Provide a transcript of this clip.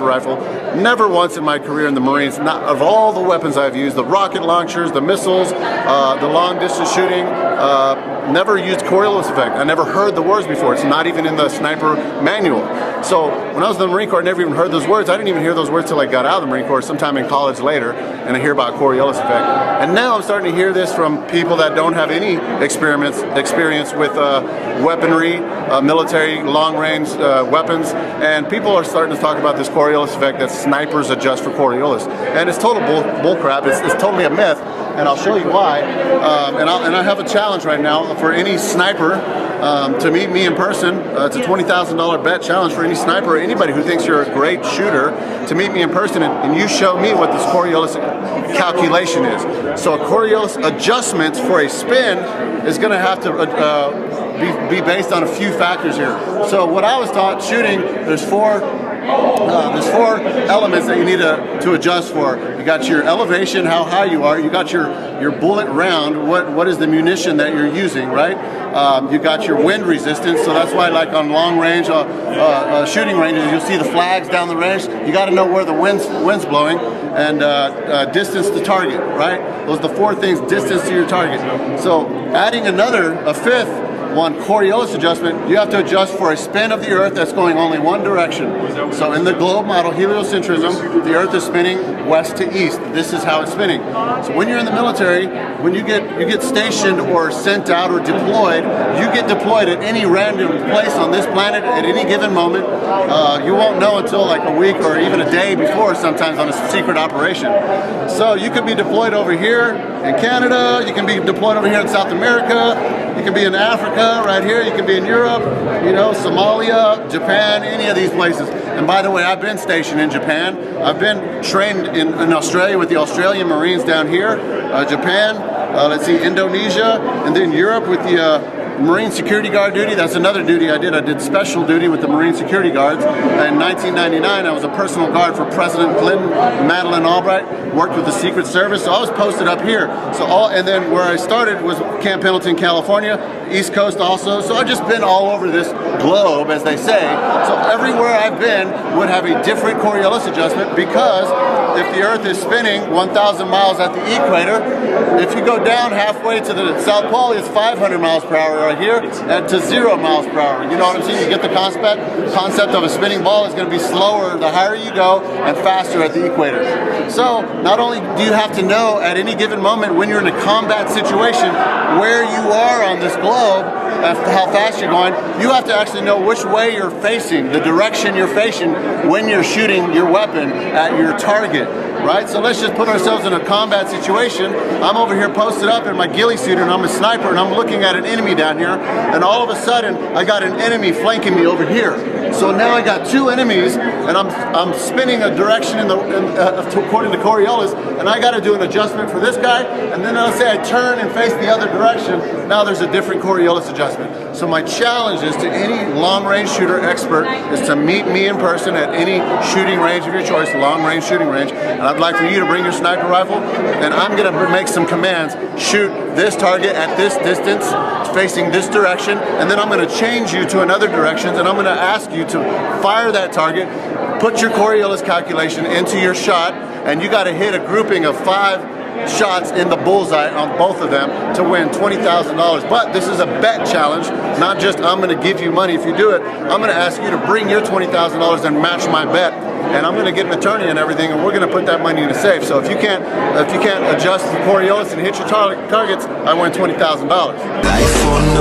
rifle. Never once in my career in the Marines, not of all the weapons I've used, the rocket launchers, the missiles, the long distance shooting, never used Coriolis effect. I never heard the words before. It's not even in the sniper manual. So when I was in the Marine Corps, I never even heard those words. I didn't even hear those words till I got out of the Marine Corps sometime in college later, and I hear about Coriolis effect. And now I'm starting to hear this from people that don't have any experience with weaponry, military long-range weapons, and people are starting to talk about this Coriolis effect that snipers adjust for Coriolis. And it's total bull crap. It's totally a myth, and I'll show you why. And I have a challenge right now for any sniper to meet me in person. It's a $20,000 bet challenge for any sniper or anybody who thinks you're a great shooter to meet me in person, and you show me what this Coriolis calculation is. So a Coriolis adjustment for a spin is going to have to be based on a few factors here. So what I was taught shooting, there's four elements that you need to adjust for. You got your elevation, how high you are. You got your bullet round, what is the munition that you're using, right? You got your wind resistance, so that's why, like on long range shooting ranges, you'll see the flags down the range. You got to know where the wind's blowing, and distance to target, right? Those are the four things: distance to your target. So adding a fifth one, Coriolis adjustment, you have to adjust for a spin of the Earth that's going only one direction. So in the globe model, heliocentrism, the Earth is spinning west to east. This is how it's spinning. So when you're in the military, when you get stationed or sent out or deployed, you get deployed at any random place on this planet at any given moment. You won't know until like a week or even a day before, sometimes on a secret operation. So you could be deployed over here in Canada, you can be deployed over here in South America, you can be in Africa, right here, you can be in Europe, you know, Somalia, Japan, any of these places. And by the way, I've been stationed in Japan. I've been trained in Australia with the Australian Marines down here, Japan, let's see, Indonesia, and then Europe with the Marine Security Guard duty. That's another duty I did. I did special duty with the Marine Security Guards. In 1999, I was a personal guard for President Clinton, Madeleine Albright, worked with the Secret Service, so I was posted up here. And then where I started was Camp Pendleton, California, East Coast also. So I've just been all over this globe, as they say. So everywhere I've been would have a different Coriolis adjustment, because if the Earth is spinning 1,000 miles at the equator, if you go down halfway to the South Pole, it's 500 miles per hour right here, and to 0 miles per hour. You know what I'm saying? You get the concept of a spinning ball is going to be slower the higher you go and faster at the equator. So not only do you have to know at any given moment when you're in a combat situation where you are on this globe, how fast you're going, you have to actually know which way you're facing, the direction you're facing when you're shooting your weapon at your target, right? So let's just put ourselves in a combat situation. I'm over here posted up in my ghillie suit, and I'm a sniper, and I'm looking at an enemy down here, and all of a sudden I got an enemy flanking me over here. So now I got two enemies, and I'm spinning a direction according to Coriolis, and I got to do an adjustment for this guy, and then let's say I turn and face the other direction. Now there's a different Coriolis adjustment. So my challenge is to any long-range shooter expert is to meet me in person at any shooting range of your choice, long-range shooting range, and I'd like for you to bring your sniper rifle, and I'm going to make some commands. Shoot this target at this distance, facing this direction, and then I'm going to change you to another direction, and I'm going to ask you to fire that target, put your Coriolis calculation into your shot, and you got to hit a grouping of 5 shots in the bullseye on both of them to win $20,000. But this is a bet challenge, not just I'm going to give you money if you do it. I'm going to ask you to bring your $20,000 and match my bet, and I'm going to get an attorney and everything, and we're going to put that money in a safe. So if you can't adjust the Coriolis and hit your targets, I win $20,000.